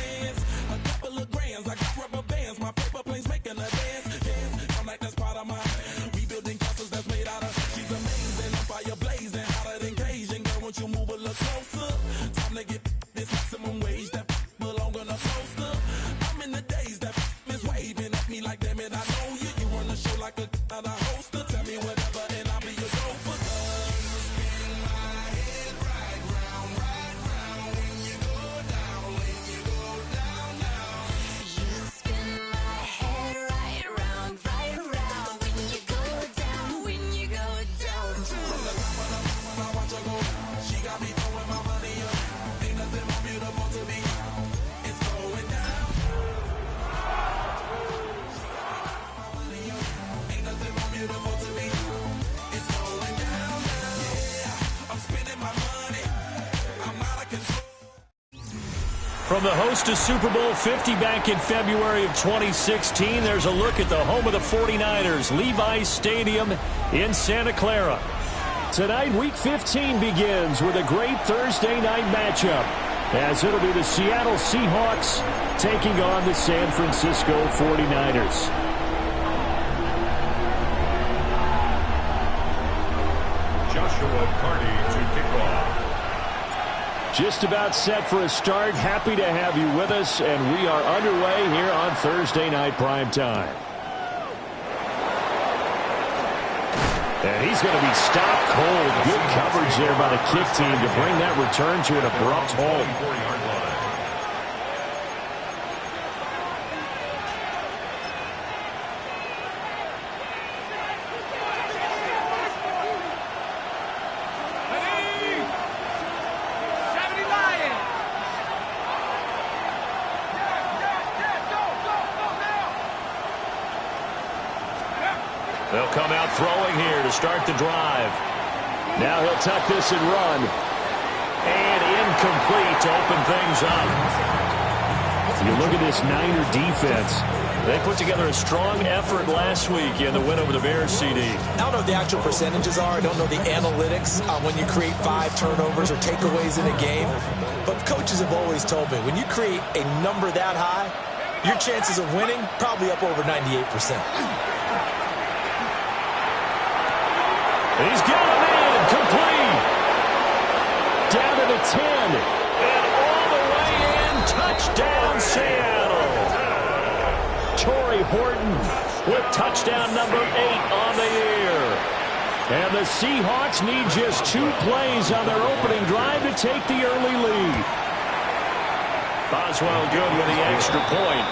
plans. A couple of grands, I got rubber bands. My paper planes making a dance. Dance, I'm like that's part of my rebuilding castles that's made out of. She's amazing, I'm fire blazing, hotter than Cajun. Girl, won't you move a little closer? Time to get this maximum wage that belong on a poster. I'm in the days that is waving at me like, damn it, I know you. You run the show like a hoster. Tell me whatever and I'll be your gopher. You spin my head right round when you go down, when you go down, down. You spin my head right round when you go down, when you go down. From the top of the mountain, when I watch her go down, she got me throwing my money around. Ain't nothing more beautiful to be found. It's going down. Ain't nothing more beautiful to be found. It's going down, down. Yeah, I'm spending my money. I'm out of control. From the host of Super Bowl 50 back in February of 2016, there's a look at the home of the 49ers, Levi's Stadium in Santa Clara. Tonight, Week 15 begins with a great Thursday night matchup, as it'll be the Seattle Seahawks taking on the San Francisco 49ers. Joshua Carney to kick off. Just about set for a start. Happy to have you with us, and we are underway here on Thursday Night Primetime. And he's going to be stopped cold. Good coverage there by the kick team to bring that return to an abrupt halt. They'll come out throwing here to start the drive. Now he'll tuck this and run. And incomplete to open things up. You look at this Niner defense. They put together a strong effort last week in the win over the Bears, CD. I don't know what the actual percentages are. I don't know the analytics on when you create 5 turnovers or takeaways in a game. But coaches have always told me, when you create a number that high, your chances of winning probably up over 98%. He's got him in, complete. Down to the 10, and all the way in, touchdown Seattle. Torrey Horton with touchdown number 8 on the year. And the Seahawks need just 2 plays on their opening drive to take the early lead. Boswell good with the extra point,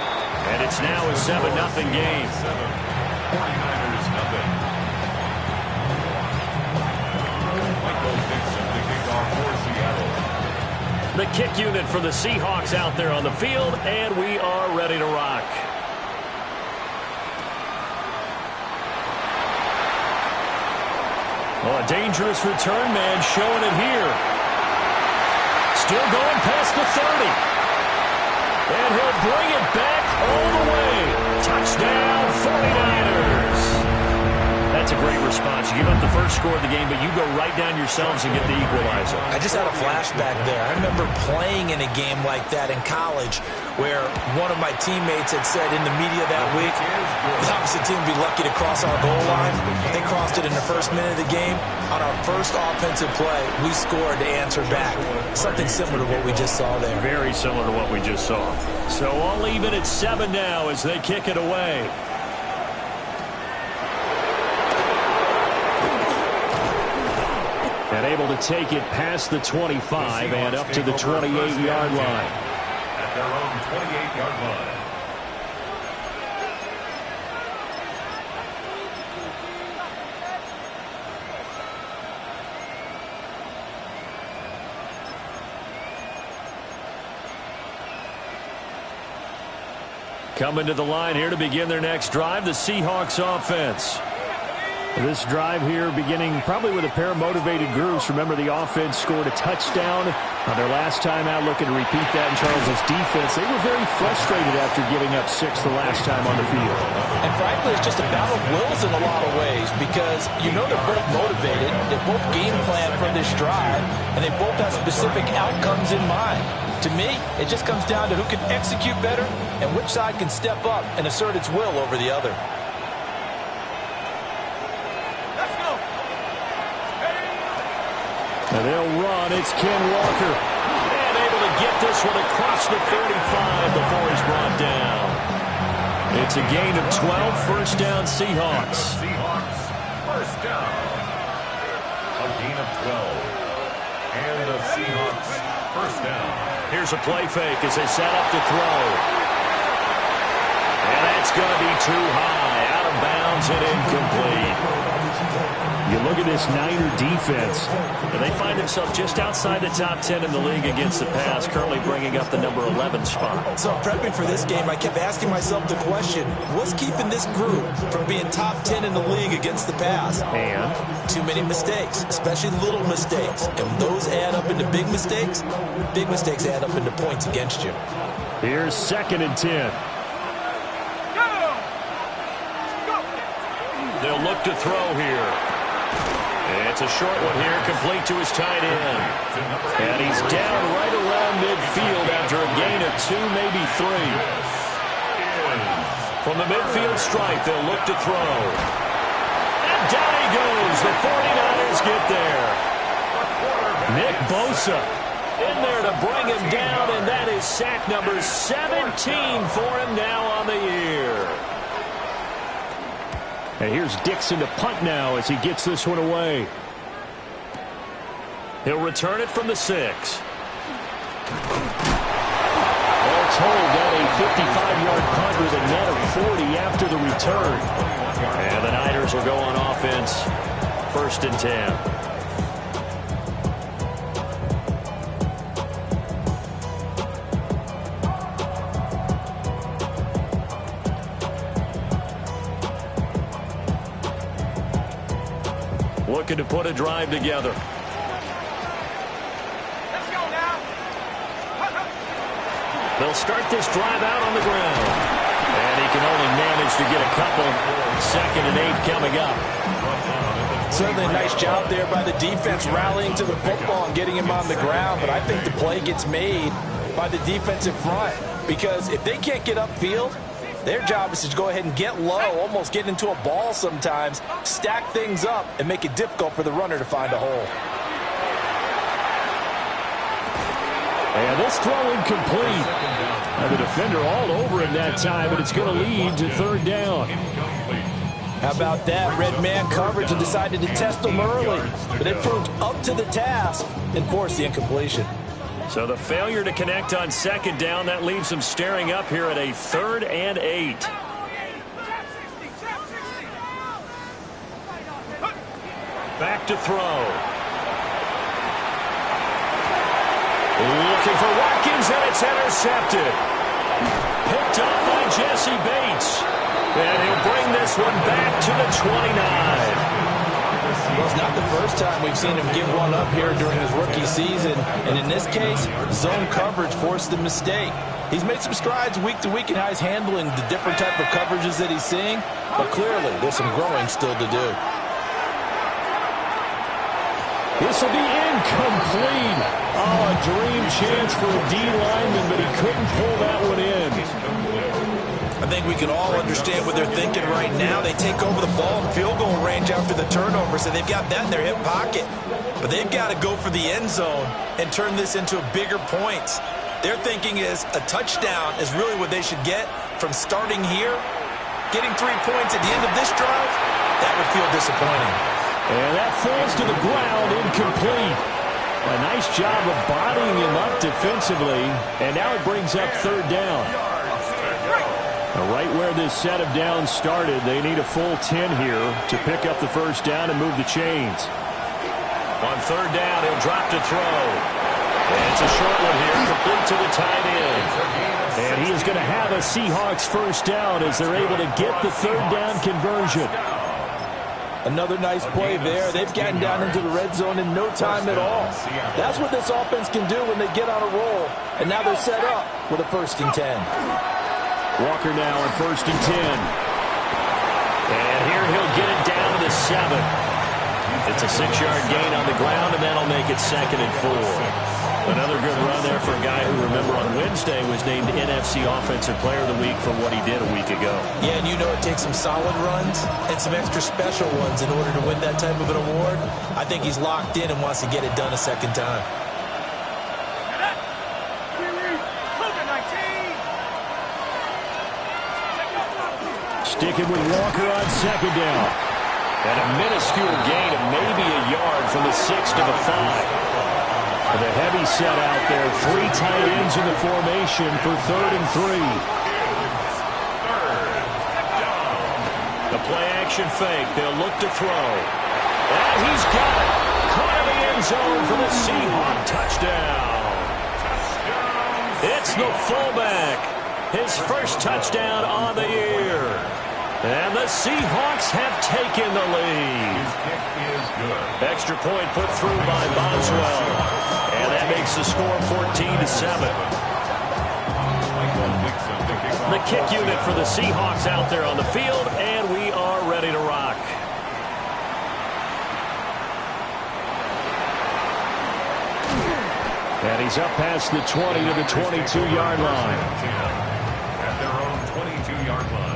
and it's now a 7-0 game. 49ers nothing. The kick unit for the Seahawks out there on the field, and we are ready to rock. Oh, a dangerous return man showing it here. Still going past the 30. And he'll bring it back all the way. Touchdown 49ers. That's a great response. You give up the first score of the game, but you go right down yourselves and get the equalizer. I just had a flashback there. I remember playing in a game like that in college where one of my teammates had said in the media that week, the opposite team would be lucky to cross our goal line. They crossed it in the first minute of the game. On our first offensive play, we scored to answer back. Something similar to what we just saw there. Very similar to what we just saw. So all even at 7 now as they kick it away. And able to take it past the 25 and up to the 28-yard line. At their own 28-yard line. Coming to the line here to begin their next drive, the Seahawks offense. This drive here beginning probably with a pair of motivated groups. Remember, the offense scored a touchdown Their last time out looking to repeat that in Charles' defense. They were very frustrated after giving up 6 the last time on the field. And frankly, it's just a battle of wills in a lot of ways because you know they're both motivated, they both game plan for this drive, and they both have specific outcomes in mind. To me, it just comes down to who can execute better and which side can step up and assert its will over the other. And they'll run. It's Ken Walker. And able to get this one across the 45 before he's brought down. It's a gain of 12. First down, Seahawks. Seahawks, first down. A gain of 12. And the Seahawks, first down. Here's a play fake as they set up to throw. And that's going to be too high. Out of bounds and incomplete. You look at this Niner defense, and they find themselves just outside the top 10 in the league against the pass, currently bringing up the number 11 spot. So prepping for this game, I kept asking myself the question, what's keeping this group from being top 10 in the league against the pass? And? Too many mistakes, especially little mistakes. And when those add up into big mistakes add up into points against you. Here's 2nd and 10. They'll look to throw here. It's a short one here, complete to his tight end. And he's down right around midfield after a gain of 2, maybe 3. From the midfield stripe, they'll look to throw. And down he goes. The 49ers get there. Nick Bosa in there to bring him down, and that is sack number 17 for him now on the year. And here's Dixon to punt now as he gets this one away. He'll return it from the 6. All told, that a 55-yard punt with a net of 40 after the return. And the Niners will go on offense, 1st and 10. Looking to put a drive together. Let's go now. They'll start this drive out on the ground. And he can only manage to get a couple. 2nd and 8 coming up. Certainly a nice job there by the defense rallying to the football and getting him on the ground. But I think the play gets made by the defensive front. Because if they can't get upfield, their job is to go ahead and get low, almost get into a ball sometimes, stack things up, and make it difficult for the runner to find a hole. And this throw incomplete. And the defender all over him that time, but it's going to lead to 3rd down. How about that? Red man coverage and decided to test them early. But it proved up to the task and forced the incompletion. So the failure to connect on 2nd down, that leaves them staring up here at a 3rd and 8. Back to throw. Looking for Watkins, and it's intercepted. Picked up by Jesse Bates. And he'll bring this one back to the 29. Well, it's not the first time we've seen him give one up here during his rookie season. And in this case, zone coverage forced the mistake. He's made some strides week to week in how he's handling the different type of coverages that he's seeing. But clearly, there's some growing still to do. This will be incomplete. Oh, a dream chance for a D lineman, but he couldn't pull that one in. I think we can all understand what they're thinking right now. They take over the ball in field goal range after the turnover, so they've got that in their hip pocket. But they've got to go for the end zone and turn this into bigger points. Their thinking is a touchdown is really what they should get from starting here. Getting 3 points at the end of this drive, that would feel disappointing. And that falls to the ground, incomplete. A nice job of bodying him up defensively, and now it brings up 3rd down. Right where this set of downs started, they need a full 10 here to pick up the 1st down and move the chains. On 3rd down, he'll drop to throw. And it's a short one here, complete to the tight end. And he is going to have a Seahawks 1st down as they're able to get the 3rd down conversion. Another nice play there. They've gotten down into the red zone in no time at all. That's what this offense can do when they get on a roll. And now they're set up with a 1st and 10. Walker now on 1st and 10. And here he'll get it down to the 7. It's a 6-yard gain on the ground, and that'll make it 2nd and 4. Another good run there for a guy who, remember, on Wednesday was named NFC Offensive Player of the Week for what he did a week ago. Yeah, and you know it takes some solid runs and some extra special ones in order to win that type of an award. I think he's locked in and wants to get it done a second time. Sticking with Walker on 2nd down. And a minuscule gain of maybe a yard from the 6 to the 5. With a heavy set out there, 3 tight ends in the formation for 3rd and 3. The play-action fake. They'll look to throw. And he's got it. Caught in the end zone for the Seahawk touchdown. It's the fullback. His first touchdown on the year. And the Seahawks have taken the lead. His kick is good. Extra point put through by Boswell. And that makes the score 14-7. The kick unit for the Seahawks out there on the field, and we are ready to rock. And he's up past the 20 to the 22-yard line. At their own 22-yard line.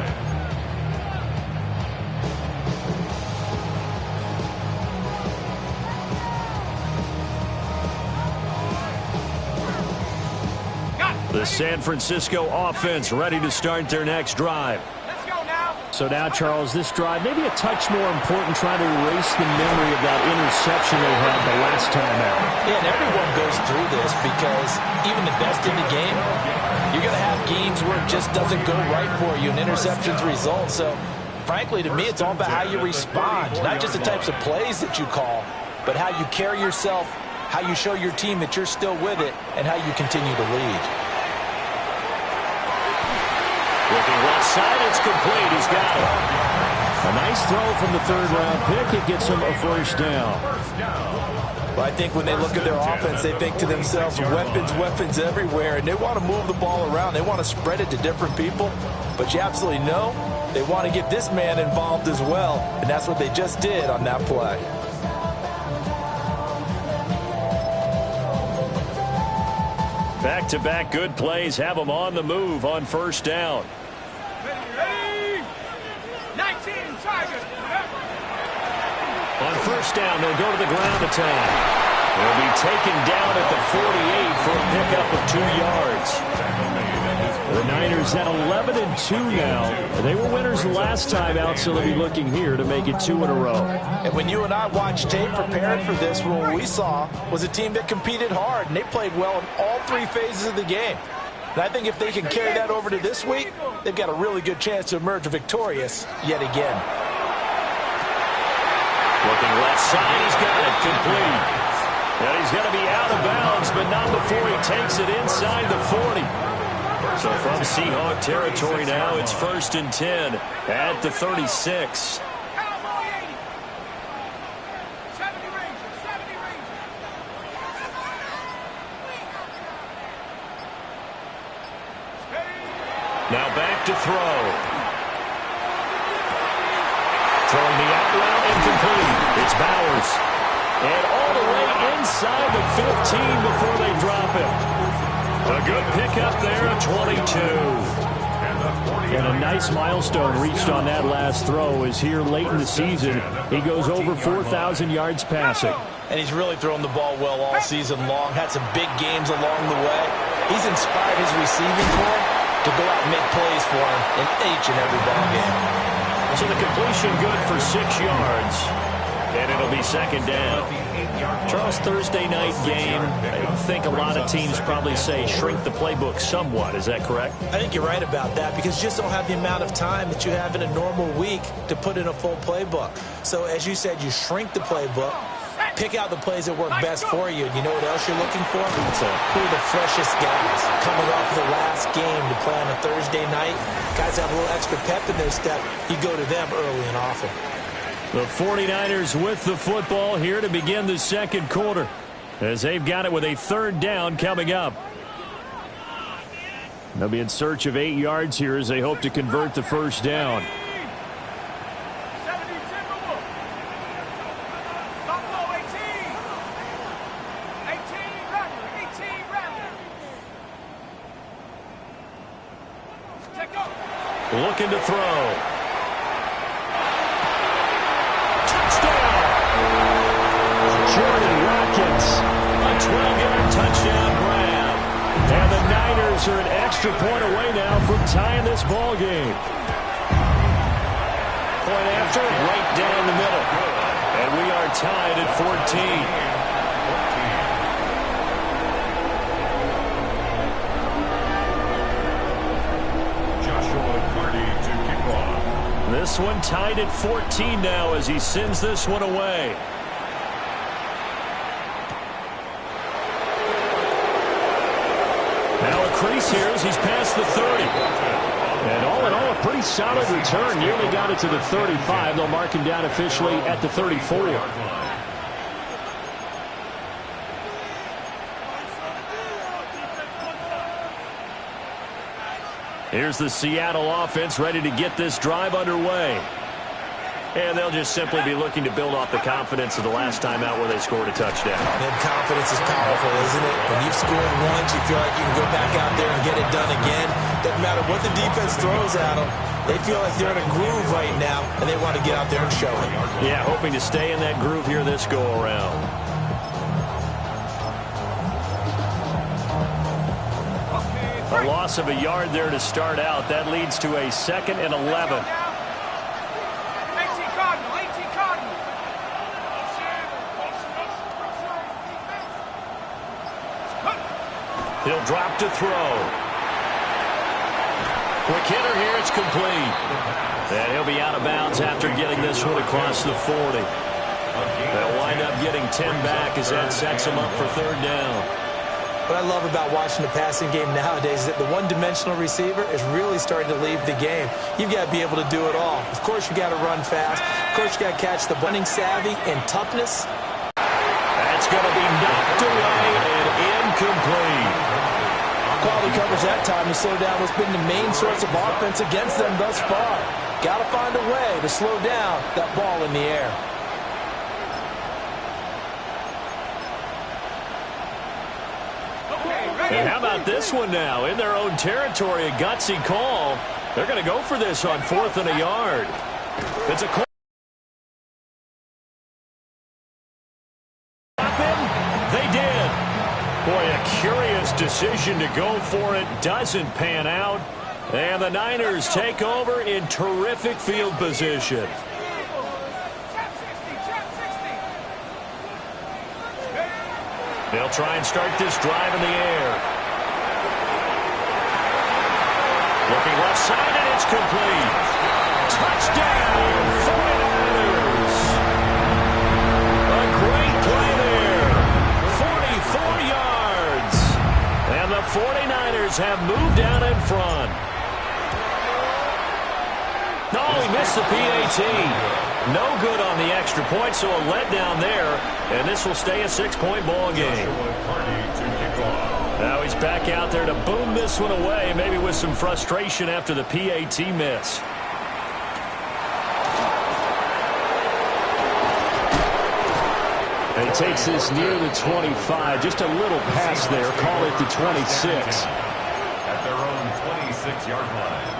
The San Francisco offense ready to start their next drive. Let's go now. So now, Charles, this drive maybe a touch more important, trying to erase the memory of that interception they had the last time out. Yeah, and everyone goes through this because even the best in the game, you're going to have games where it just doesn't go right for you and interceptions result. So, frankly, to me, it's all about how you respond, not just the types of plays that you call, but how you carry yourself, how you show your team that you're still with it, and how you continue to lead. Looking left side, it's complete. He's got it. A nice throw from the 3rd-round pick. It gets him a 1st down. Well, I think when they look at their offense, they think to themselves, weapons, weapons everywhere, and they want to move the ball around. They want to spread it to different people, but you absolutely know they want to get this man involved as well, and that's what they just did on that play. Back-to-back good plays have them on the move on 1st down. Ready? 19 Tigers. On 1st down, they'll go to the ground attack. They'll be taken down at the 48 for a pickup of 2 yards. The Niners at 11-2 now. They were winners the last time out, so they'll be looking here to make it 2 in a row. And when you and I watched tape preparing for this, what we saw was a team that competed hard, and they played well in all 3 phases of the game. And I think if they can carry that over to this week, they've got a really good chance to emerge victorious yet again. Looking left side, he's got it complete. And he's going to be out of bounds, but not before he takes it inside the 40. So from Seahawk territory now, it's 1st and 10 at the 36. Now back to throw. Throwing the out route incomplete. It's Bowers. And all the way inside the 15 before they drop it. A good pickup there at 22. And a nice milestone reached on that last throw is here late in the season. He goes over 4,000 yards passing. And he's really thrown the ball well all season long. Had some big games along the way. He's inspired his receiving corps to go out and make plays for him in each and every ball game. So the completion good for 6 yards. And it'll be 2nd down. Charles, Thursday night game, I think a lot of teams probably say shrink the playbook somewhat. Is that correct? I think you're right about that because you just don't have the amount of time that you have in a normal week to put in a full playbook. So as you said, you shrink the playbook, pick out the plays that work best for you. And you know what else you're looking for? Who are the freshest guys coming off the last game to play on a Thursday night? Guys have a little extra pep in their step. You go to them early and often. The 49ers with the football here to begin the second quarter, as they've got it with a third down coming up. They'll be in search of 8 yards here as they hope to convert the first down. Looking to throw. Touchdown! Jordan Watkins, a 12-yard touchdown grab. And the Niners are an extra point away now from tying this ball game. Point after, right down the middle. And we are tied at 14. This one tied at 14 now as he sends this one away. Now a crease here as he's past the 30. And all in all, a pretty solid return. Nearly got it to the 35. They'll mark him down officially at the 34. Here's the Seattle offense ready to get this drive underway. And they'll just simply be looking to build off the confidence of the last time out where they scored a touchdown. And confidence is powerful, isn't it? When you've scored once, you feel like you can go back out there and get it done again. Doesn't matter what the defense throws at them. They feel like they're in a groove right now, and they want to get out there and show it. Yeah, hoping to stay in that groove here this go-around. A loss of a yard there to start out. That leads to a 2nd and 11. 18 Cardinal, 18 Cardinal. He'll drop to throw. Quick hitter here, it's complete. And he'll be out of bounds after getting this one across the 40. They'll wind up getting 10 back as that sets him up for third down. What I love about watching the passing game nowadays is that the one-dimensional receiver is really starting to leave the game. You've got to be able to do it all. Of course, you got to run fast. Of course, you got to catch the running savvy and toughness. That's going to be knocked away and incomplete. Quality coverage that time to slow down what's been the main source of offense against them thus far. Got to find a way to slow down that ball in the air. And how about this one now? In their own territory, a gutsy call. They're going to go for this on 4th and a yard. It's a call. They did. Boy, a curious decision to go for it. Doesn't pan out. And the Niners take over in terrific field position. They'll try and start this drive in the air. Looking left side, and it's complete. Touchdown, 49ers. A great play there. 44 yards. And the 49ers have moved down in front. No, he missed the PAT. No good on the extra point, so a letdown there. And this will stay a 6-point ball game. Now he's back out there to boom this one away, maybe with some frustration after the PAT miss. And he takes this near the 25. Just a little pass there. Call it the 26. At their own 26-yard line.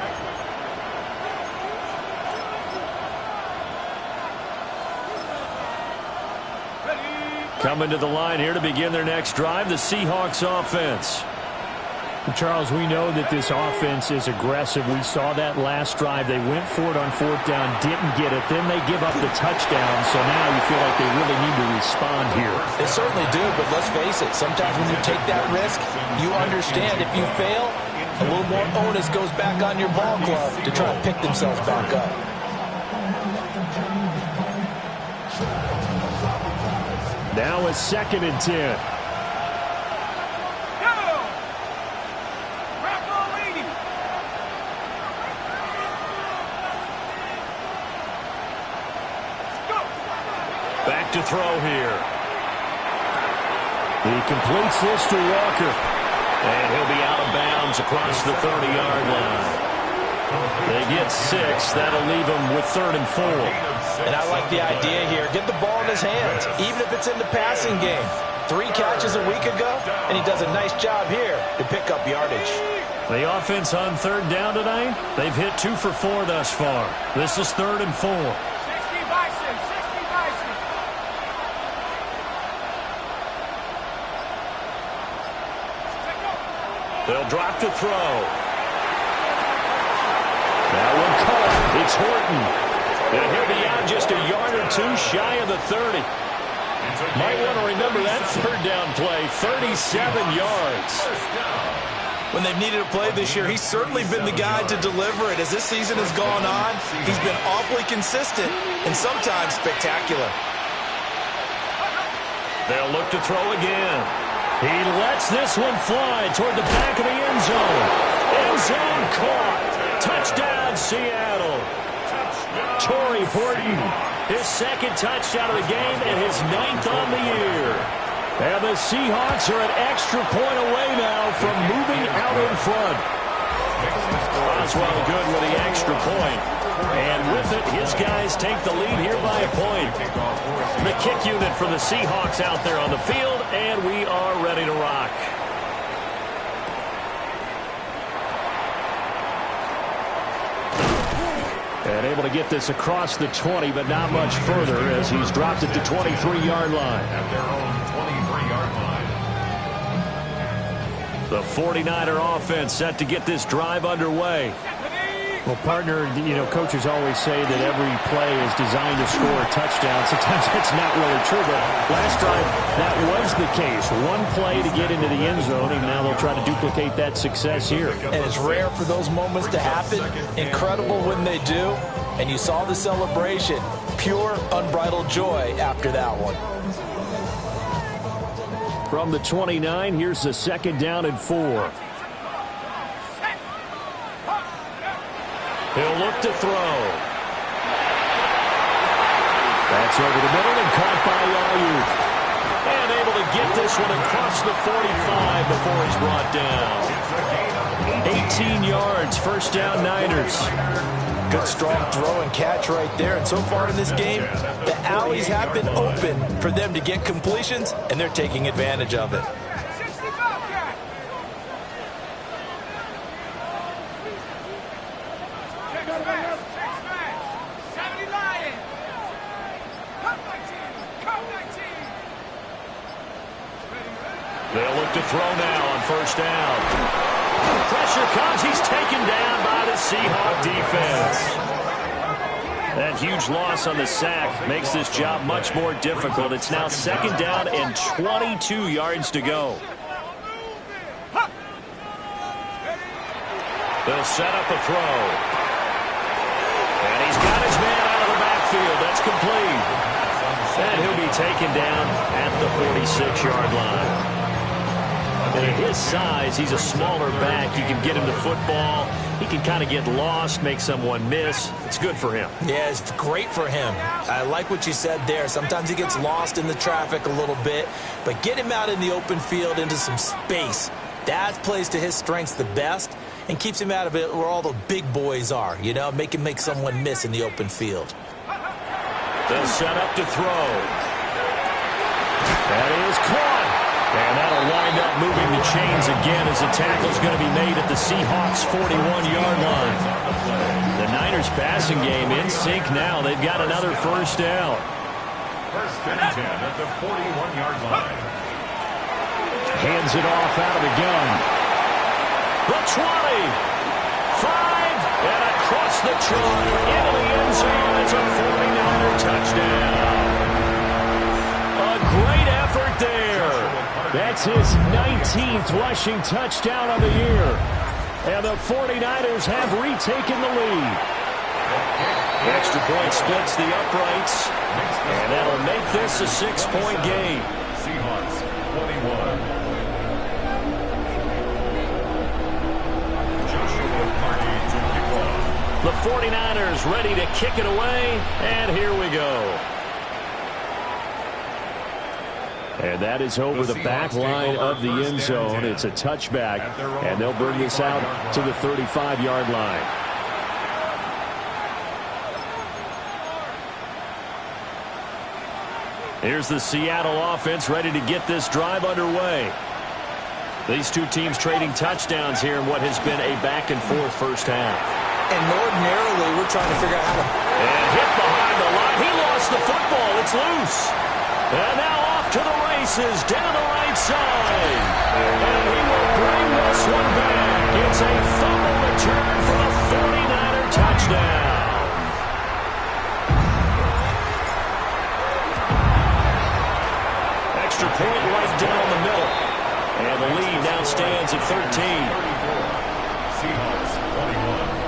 Coming to the line here to begin their next drive, the Seahawks offense. Charles, we know that this offense is aggressive. We saw that last drive. They went for it on 4th down, didn't get it. Then they give up the touchdown, so now you feel like they really need to respond here. They certainly do, but let's face it. Sometimes when you take that risk, you understand if you fail, a little more onus goes back on your ball club to try to pick themselves back up. Now a 2nd and 10. to throw here. He completes this to Walker. And he'll be out of bounds across the 30-yard line. They get 6. That'll leave them with 3rd and 4. And I like the idea here. Get the ball in his hands, even if it's in the passing game. 3 catches a week ago, and he does a nice job here to pick up yardage. The offense on 3rd down tonight, they've hit 2 for 4 thus far. This is 3rd and 4. 60 Bison, 60 Bison. They'll drop to throw. That one caught. It's Horton. And he'll be out just a yard or 2 shy of the 30. Might want to remember that 3rd down play, 37 yards. When they've needed a play this year, he's certainly been the guy to deliver it. As this season has gone on, he's been awfully consistent and sometimes spectacular. They'll look to throw again. He lets this one fly toward the back of the end zone. End zone caught. Touchdown, Seattle. Torrey Horton, his 2nd touchdown of the game and his 9th on the year. And the Seahawks are an extra point away now from moving out in front. Oswald good with the extra point. And with it, his guys take the lead here by a point. The kick unit for the Seahawks out there on the field, and we are ready to rock. And able to get this across the 20, but not much further as he's dropped it to 23-yard line. At their own 23-yard line. The 49er offense set to get this drive underway. Well, partner, you know, coaches always say that every play is designed to score a touchdown. Sometimes that's not really true, but last drive, that was the case. One play to get into the end zone, and now they'll try to duplicate that success here. And it's rare for those moments to happen. Incredible when they do. And you saw the celebration. Pure, unbridled joy after that one. From the 29, here's the 2nd down and 4. He'll look to throw. That's over the middle and caught by Ayuk. And able to get this one across the 45 before he's brought down. 18 yards, 1st down Niners. Good strong throw and catch right there. And so far in this game, the alleys have been open for them to get completions, and they're taking advantage of it. 60 Bobcat. They'll look to throw now on 1st down. Pressure comes. He's taken down by the Seahawk defense. That huge loss on the sack makes this job much more difficult. It's now 2nd down and 22 yards to go. They'll set up a throw. And he's got his man out of the backfield. That's complete. And he'll be taken down at the 46-yard line. And at his size, he's a smaller back. You can get him the football. He can kind of get lost, make someone miss. It's good for him. Yeah, it's great for him. I like what you said there. Sometimes he gets lost in the traffic a little bit, but get him out in the open field into some space. That plays to his strengths the best and keeps him out of it where all the big boys are, you know, make him make someone miss in the open field. They'll set up to throw. That is caught. And that'll wind up moving the chains again as the tackle's going to be made at the Seahawks' 41-yard line. The Niners passing game in sync now. They've got another 1st down. 1st and 10 at the 41-yard line. Hands it off out of the gun. The 20. 5. And across the trot into the end zone. It's a 49er touchdown. A great effort there. That's his 19th rushing touchdown of the year. And the 49ers have retaken the lead. Extra point splits the uprights. And that'll make this a 6-point game. Seahawks 21. Joshua Party to kick off. The 49ers ready to kick it away. And here we go. And that is over the back line of the end zone. It's a touchback, and they'll bring this out to the 35-yard line. Here's the Seattle offense ready to get this drive underway. These two teams trading touchdowns here in what has been a back-and-forth first half. And ordinarily, we're trying to figure out how to... And hit behind the line. He lost the football. It's loose. And now off to the races down the right side. And he will bring this one back. It's a fumble return for a 49er touchdown. Extra point right down the middle. And the lead now stands at 13. Seahawks 21.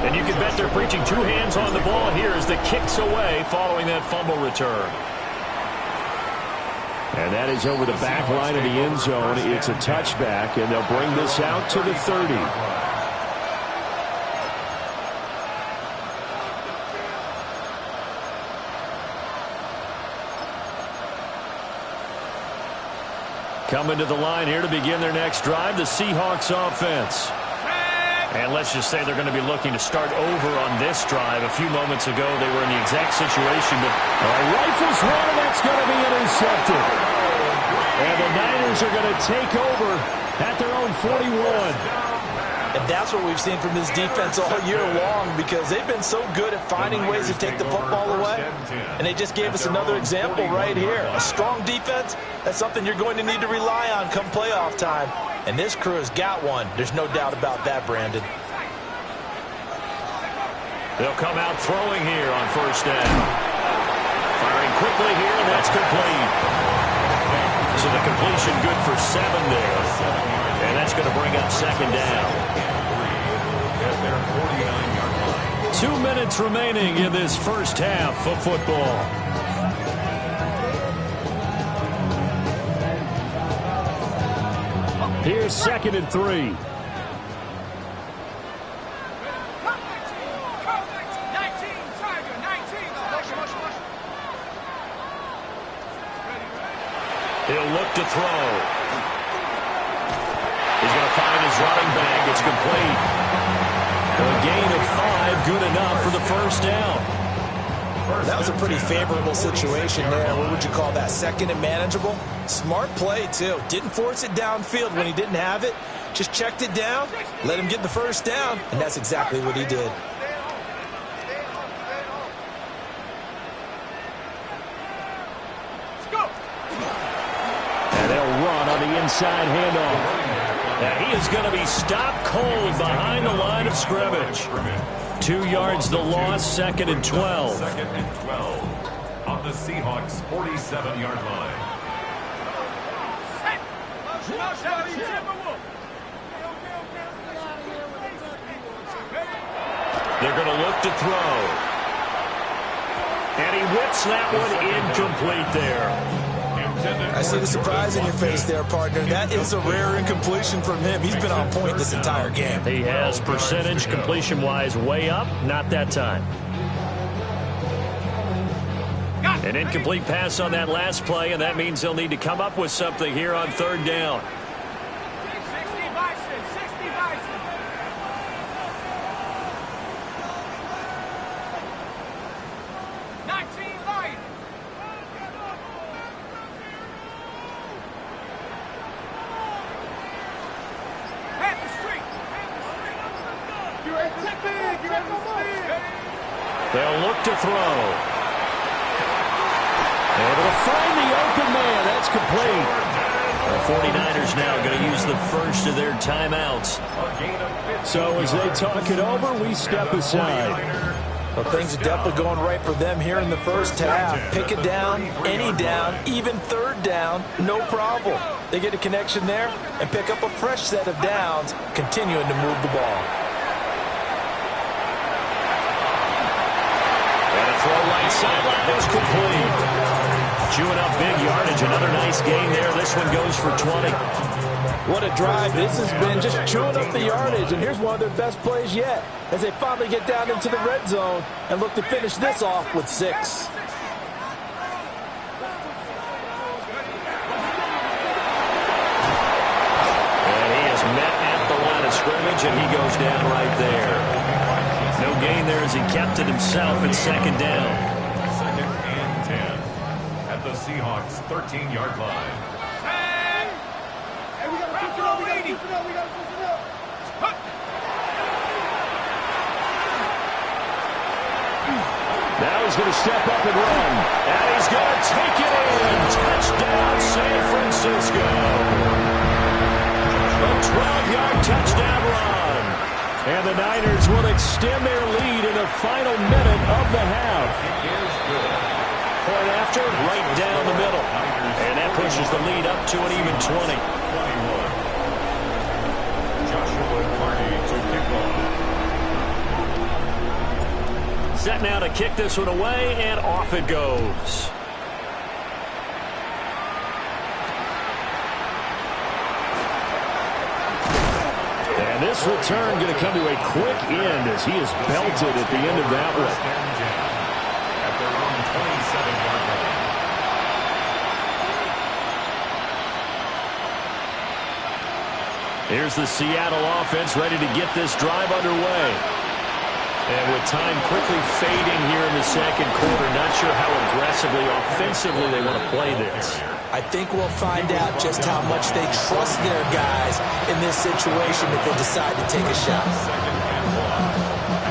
And you can bet they're preaching two hands on the ball here as the kick's away following that fumble return. And that is over the back line of the end zone. It's a touchback, and they'll bring this out to the 30. Coming to the line here to begin their next drive, the Seahawks offense. And let's just say they're going to be looking to start over on this drive. A few moments ago, they were in the exact situation, but rifles one, and that's going to be intercepted. And the Niners are going to take over at their own 41. And that's what we've seen from this defense all year long, because they've been so good at finding ways to take the football away. And they just gave us another example right here. A strong defense, that's something you're going to need to rely on come playoff time. And this crew has got one. There's no doubt about that, Brandon. They'll come out throwing here on first down. Firing quickly here, and that's complete. So the completion good for 7 there. And that's going to bring up second down. 2 minutes remaining in this first half of football. Here's 2nd and 3. He'll look to throw. He's going to find his running back. It's complete. A gain of 5, good enough for the first down. That was a pretty favorable situation there. What would you call that? Second and manageable? Smart play, too. Didn't force it downfield when he didn't have it. Just checked it down, let him get the first down, and that's exactly what he did. And they'll run on the inside handoff. Now he is going to be stopped cold behind the line of scrimmage. 2 yards the loss, 2nd and 12. 2nd and 12 on the Seahawks 47-yard line. They're going to look to throw. And he whips that one incomplete there. I see the surprise in your face there, partner. That is a rare incompletion from him. He's been on point this entire game. He has percentage completion-wise way up. Not that time. An incomplete pass on that last play, and that means they'll need to come up with something here on 3rd down. 60 Bison, 60 Bison. They'll look to throw. Able to find the open man. That's complete. The 49ers now going to use the first of their timeouts. So as they talk it over, we step aside. Well, things are definitely going right for them here in the first half. Pick it down, any down, even 3rd down, no problem. They get a connection there and pick up a fresh set of downs, continuing to move the ball. Throw right sideline is complete. Chewing up big yardage. Another nice gain there. This one goes for 20. What a drive this has been, just chewing up the yardage. And here's one of their best plays yet as they finally get down into the red zone and look to finish this off with 6. coverage, and he goes down right there. No gain there as he kept it himself at second down. 2nd and 10 at the Seahawks' 13-yard line. Hey, we got to push it up. We got to push it up. We got to push it up. Now he's going to step up and run. And he's going to take it in. Touchdown, San Francisco. A 12-yard touchdown run. And the Niners will extend their lead in the final minute of the half. Point after, right down the middle. And that pushes the lead up to an even 20. Joshua Carney to kick off. Set now to kick this one away, and off it goes. And this return going to come to a quick end as he is belted at the end of that one. At their own 27-yard line. Here's the Seattle offense ready to get this drive underway. And with time quickly fading here in the second quarter, not sure how aggressively, offensively they want to play this. I think we'll find out just how much they trust their guys in this situation if they decide to take a shot.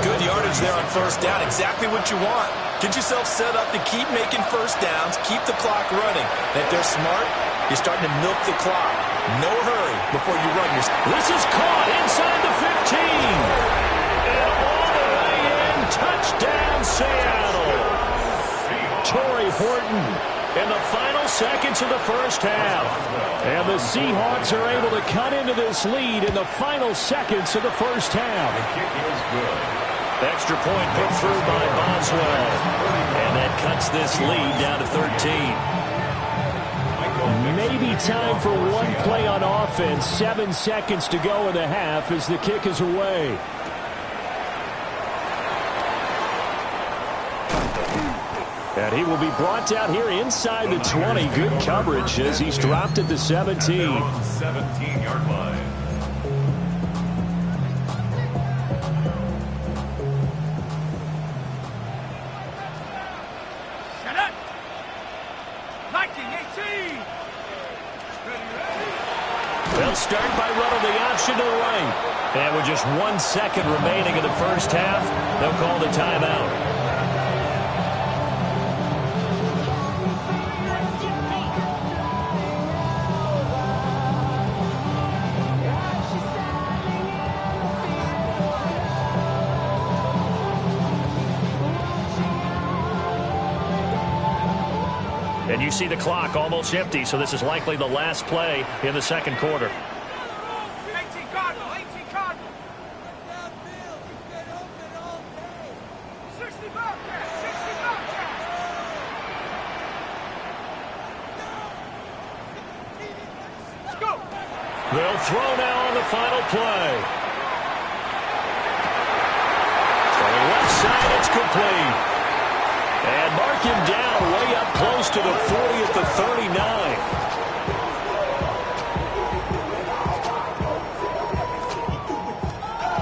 Good yardage there on first down. Exactly what you want. Get yourself set up to keep making first downs, keep the clock running. And if they're smart, you're starting to milk the clock. No hurry before you run your... This is caught inside the 15. Touchdown, Seattle. Torrey Horton in the final seconds of the first half. And the Seahawks are able to cut into this lead in the final seconds of the first half. The kick is good. Extra point put through by Boswell. And that cuts this lead down to 13. Maybe time for one play on offense. 7 seconds to go in the half as the kick is away. And he will be brought down here inside the 20. Good coverage as he's dropped at the 17. 17-yard line. Shut up. 19-18. They'll start by running the option to the right. And with just 1 second remaining in the first half, they'll call the timeout. And you see the clock almost empty, so this is likely the last play in the second quarter. 18 Cardinal, 18 Cardinal. 60 Bobcat, 60 Bobcat. Let's go. They'll throw now on the final play. From the left side, it's complete. And mark him down way up close to the 40 at the 39.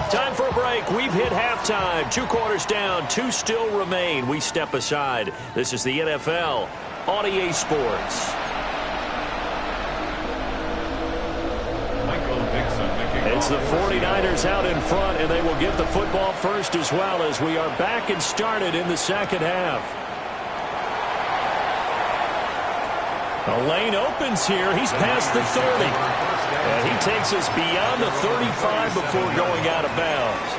Time for a break. We've hit halftime. 2 quarters down. 2 still remain. We step aside. This is the NFL on EA Sports. It's the 49ers out in front, and they will get the football first as well as we are back and started in the second half. The lane opens here. He's past the 30. And he takes us beyond the 35 before going out of bounds.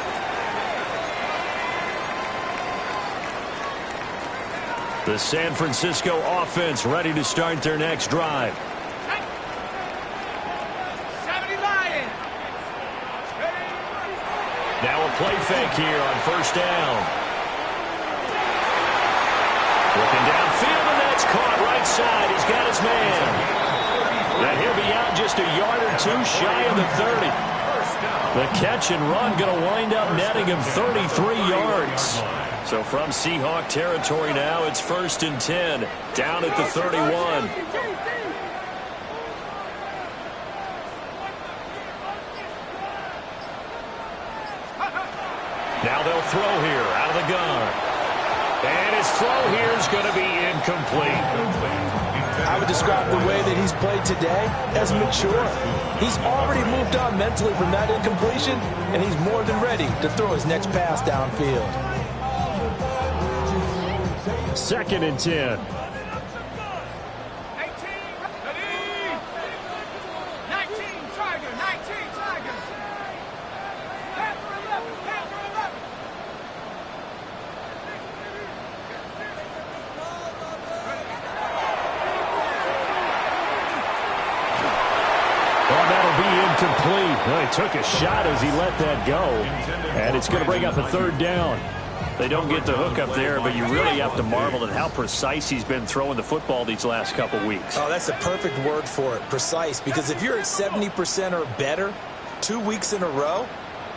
The San Francisco offense ready to start their next drive. 70 Lions. Now a play fake here on first down. Looking downfield, and that's caught right side. He's got his man. And he'll be out just a yard or two shy of the 30. The catch and run going to wind up netting him 33 yards. So from Seahawk territory now, it's 1st and 10, down at the 31. Now they'll throw here out of the gun. And his throw here is going to be incomplete. I would describe the way that he's played today as mature. He's already moved on mentally from that incompletion, and he's more than ready to throw his next pass downfield. 2nd and 10. 18, ready, 19, Tiger, 19, Tiger. Panther 11, Panther 11. Oh, that'll be incomplete. Well, he took a shot as he let that go. And it's going to bring up a 3rd down. They don't get the hook up there, but you really have to marvel at how precise he's been throwing the football these last couple weeks. Oh, that's a perfect word for it, precise, because if you're at 70% or better 2 weeks in a row,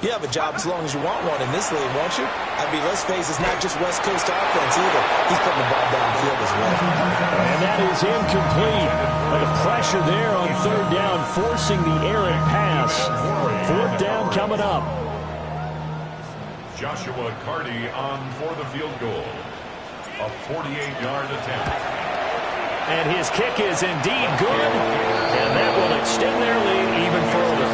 you have a job as long as you want one in this league, won't you? I mean, let's face it, it's not just West Coast offense either. He's putting the ball downfield as well. And that is incomplete. The pressure there on 3rd down, forcing the errant pass. 4th down coming up. Joshua Carty on for the field goal. A 48-yard attempt. And his kick is indeed good. And that will extend their lead even further.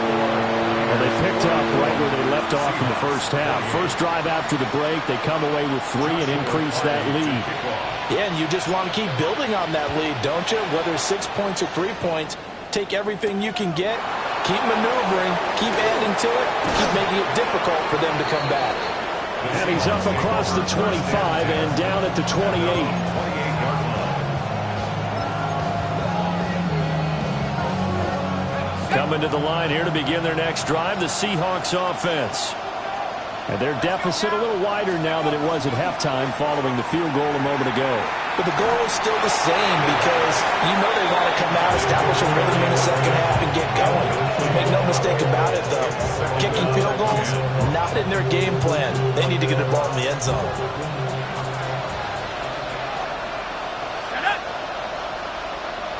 Well, they picked up right where they left off in the first half. First drive after the break, they come away with 3 and increase that lead. Yeah, and you just want to keep building on that lead, don't you? Whether it's 6 points or 3 points, take everything you can get, keep maneuvering, keep adding to it, keep making it difficult for them to come back. And he's up across the 25 and down at the 28. Coming to the line here to begin their next drive, the Seahawks offense. And their deficit a little wider now than it was at halftime following the field goal a moment ago. But the goal is still the same because you know they want to come out, establish a rhythm in the second half, and get going. Make no mistake about it, though. Kicking field goals, not in their game plan. They need to get the ball in the end zone. Set up.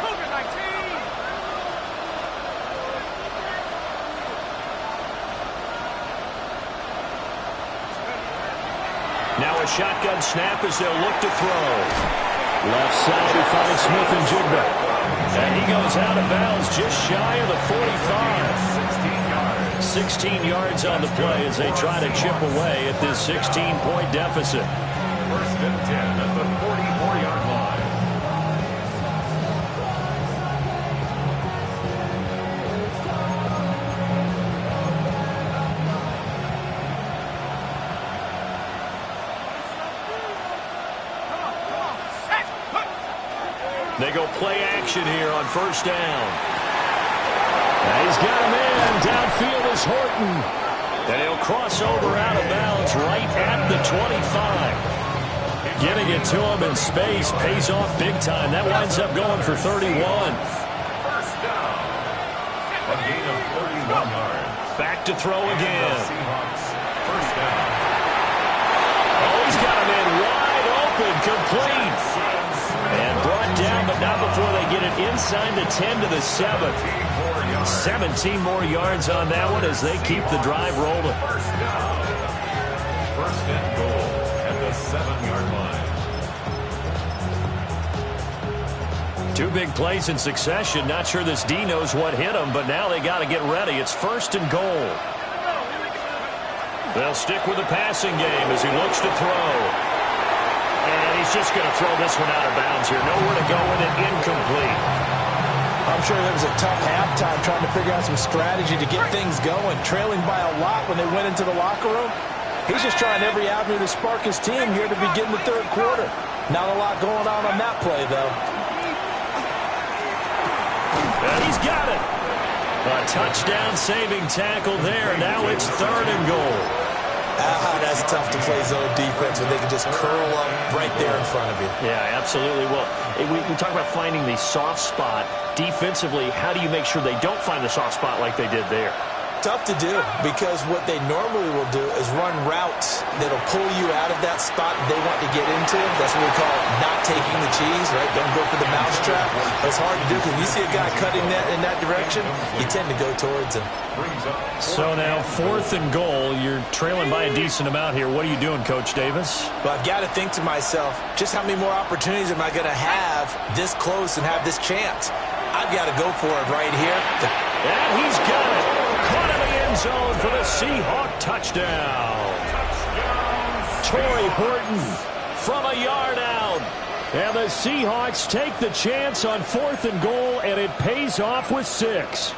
Cougar 19. Now a shotgun snap as they'll look to throw. Left side, he finds Smith and Jigba. And he goes out of bounds just shy of the 45. 16 yards on the play as they try to chip away at this 16-point deficit. 1st and 10 at the 44-yard line. They go play action here on 1st down. Now he's got him in. Downfield is Horton. And he'll cross over out of bounds right at the 25. Getting it to him in space pays off big time. That winds up going for 31. 1st down. A gain of 31 yards. Back to throw again. Seahawks 1st down. Oh, he's got him in wide open, complete. And brought down, but not before they get it inside the 10 to the 7. 17 more yards on that one as they keep the drive rolling. 1st down. 1st and goal at the 7-yard line. 2 big plays in succession. Not sure this D knows what hit him, but now they got to get ready. It's 1st and goal. They'll stick with the passing game as he looks to throw. And he's just going to throw this one out of bounds here. Nowhere to go with it, incomplete. I'm sure there was a tough halftime trying to figure out some strategy to get things going. Trailing by a lot when they went into the locker room. He's just trying every avenue to spark his team here to begin the 3rd quarter. Not a lot going on that play, though. And he's got it. A touchdown-saving tackle there. Now it's 3rd and goal. That's tough to play zone defense when they can just curl up right there in front of you. Yeah, absolutely. Well, we talk about finding the soft spot defensively. How do you make sure they don't find the soft spot like they did there? Tough to do, because what they normally will do is run routes that'll pull you out of that spot they want to get into. That's what we call not taking the cheese, right? Don't go for the mousetrap. It's hard to do because you see a guy cutting that in that direction, you tend to go towards him. So now 4th and goal. You're trailing by a decent amount here. What are you doing, Coach Davis? Well, I've got to think to myself, just how many more opportunities am I going to have this close and have this chance? I've got to go for it right here. And he's got it. Caught in the end zone for the Seahawk touchdown. Torrey Horton from a yard out. And the Seahawks take the chance on 4th and goal, and it pays off with 6.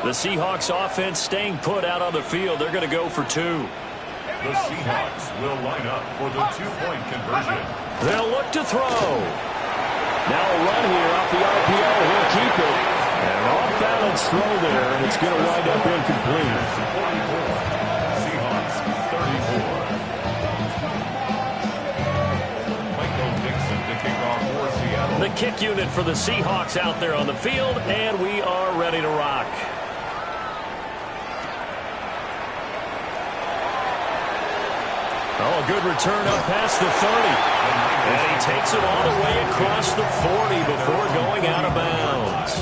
The Seahawks offense staying put out on the field. They're going to go for 2. The Seahawks will line up for the 2-point conversion. They'll look to throw. Now a run here off the RPO. He'll keep it. And off-balance throw there, and it's going to wind up incomplete. 44. Seahawks 34. Michael Dixon to kick off for Seattle. The kick unit for the Seahawks out there on the field, and we are ready to rock. Oh, a good return up past the 30. And he takes it all the way across the 40 before going out of bounds.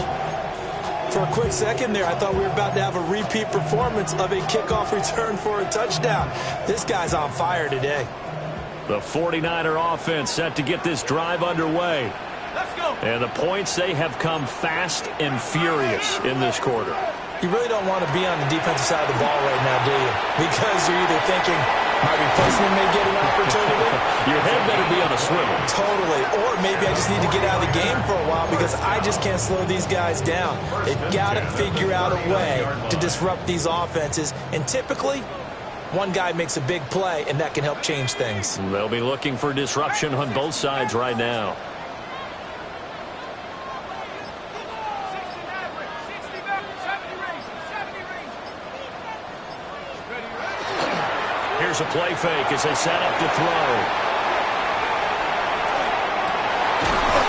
For a quick second there, I thought we were about to have a repeat performance of a kickoff return for a touchdown. This guy's on fire today. The 49er offense set to get this drive underway. Let's go. And the points, they have come fast and furious in this quarter. You really don't want to be on the defensive side of the ball right now, do you? Because you're either thinking, my replacement may get an opportunity. Your head better be on a swivel. Totally. Or maybe I just need to get out of the game for a while because I just can't slow these guys down. They've got to figure out a way to disrupt these offenses. And typically, one guy makes a big play, and that can help change things. They'll be looking for disruption on both sides right now. 70 range. Here's a play fake as they set up to throw.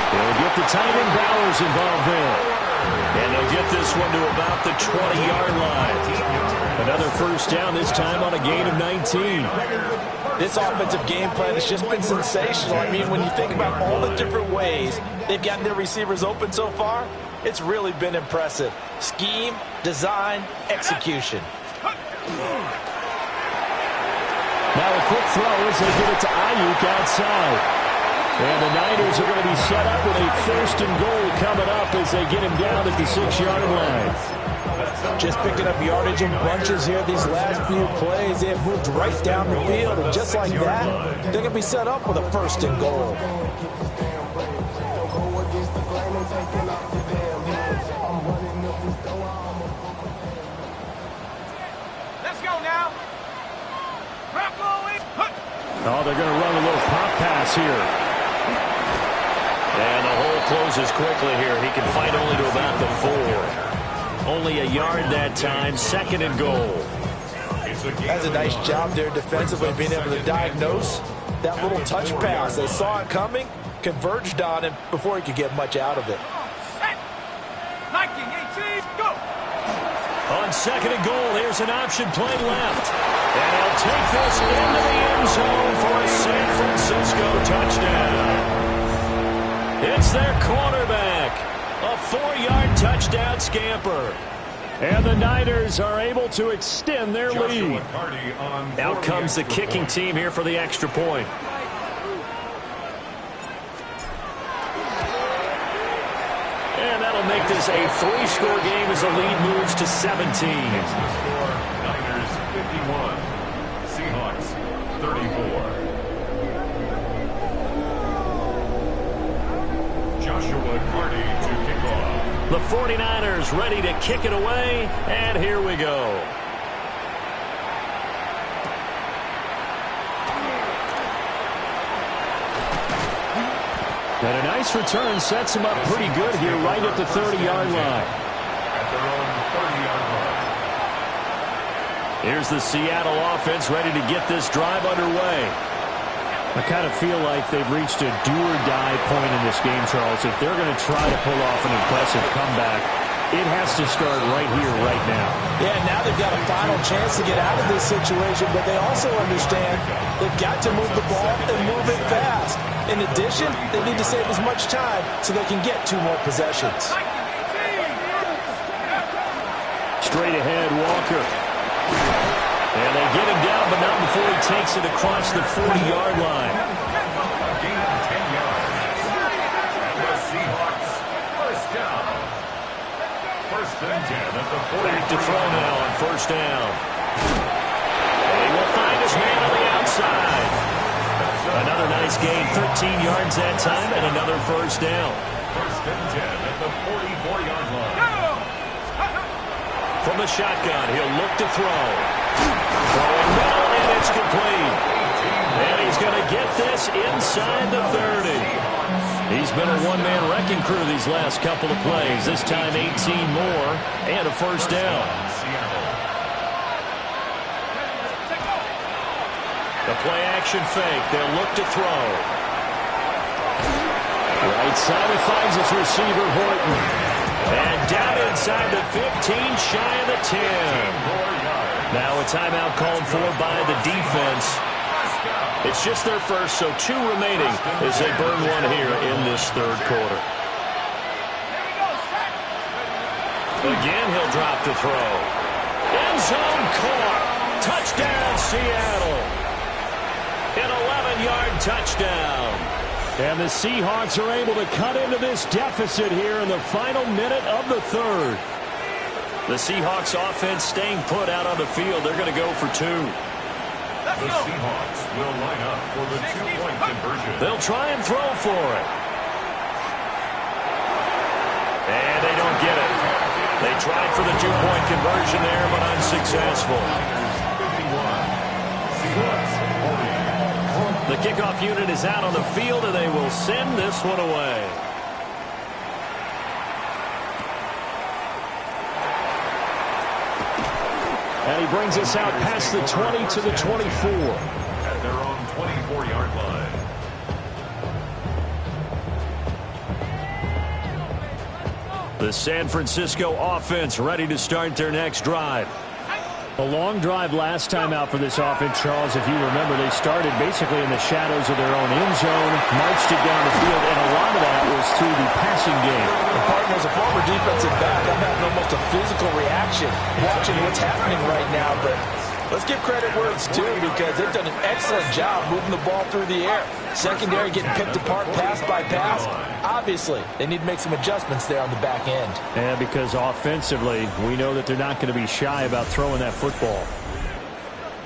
They'll get the tight end Bowers involved there. And they'll get this one to about the 20-yard line. Another first down, this time on a gain of 19. This offensive game plan has just been sensational. I mean, when you think about all the different ways they've gotten their receivers open so far, it's really been impressive. Scheme, design, execution. Now a quick throw as they get it to Ayuk outside. And the Niners are going to be set up with a 1st and goal coming up as they get him down at the 6-yard line. Just picking up yardage in bunches here these last few plays. They have moved right down the field, and just like that, they're going to be set up with a 1st and goal. Let's go now. Oh, they're going to run a little pop pass here. And the hole closes quickly here. He can fight only to about the 4. Only a yard that time. 2nd and goal. That's a nice job there defensively, being able to diagnose that little touch pass. They saw it coming, converged on him before he could get much out of it. 19, 18, go. On 2nd and goal, here's an option play left. And he'll take this into the end zone for a San Francisco touchdown. It's their quarterback. A 4-yard touchdown scamper. And the Niners are able to extend their lead. Out comes the kicking team here for the extra point. And that'll make this a 3-score game as the lead moves to 17. Niners 51, Seahawks 34. Joshua Carty to kick off. The 49ers ready to kick it away, and here we go. And a nice return sets him up pretty good here right at the 30-yard line. At their own 30-yard line. Here's the Seattle offense ready to get this drive underway. I kind of feel like they've reached a do-or-die point in this game, Charles. If they're going to try to pull off an impressive comeback, It has to start right here, right now. Yeah, now they've got a final chance to get out of this situation, but they also understand they've got to move the ball and move it fast. In addition, they need to save as much time so they can get 2 more possessions. Straight ahead, Walker. And they get him down, but not before he takes it across the 40-yard line. Gain of 10 yards. And the Seahawks, first down. First and 10 at the 40. Back to throw now on first down. And he will find his man on the outside. Another nice gain, 13 yards that time, and another first down. First and 10 at the 44-yard line. From the shotgun, he'll look to throw. Throwing middle, and it's complete. And he's going to get this inside the 30. He's been a one-man wrecking crew these last couple of plays. This time 18 more and a first down. The play-action fake. They'll look to throw. Right side, it finds its receiver, Horton. And down inside the 15, shy of the 10. Now a timeout called for by the defense. It's just their first, so 2 remaining as they burn one here in this third quarter. Again, he'll drop to throw. End zone caught. Touchdown, Seattle. An 11-yard touchdown. And the Seahawks are able to cut into this deficit here in the final minute of the third. The Seahawks offense staying put out on the field. They're going to go for 2. The Seahawks will line up for the 2-point conversion. They'll try and throw for it. And they don't get it. They tried for the 2-point conversion there, but unsuccessful. 51. Seahawks 40. The kickoff unit is out on the field, and they will send this one away. And he brings us out past the 20 to the 24. At their own 24-yard line. The San Francisco offense ready to start their next drive. A long drive last time out for this offense, Charles. If you remember, they started basically in the shadows of their own end zone, marched it down the field, and a lot of that was through the passing game. And partner, as a former defensive back, I'm having almost a physical reaction watching what's happening right now. But let's give credit where it's due, because they've done an excellent job moving the ball through the air. Secondary getting picked apart pass by pass. Obviously, they need to make some adjustments there on the back end. And because offensively, we know that they're not going to be shy about throwing that football.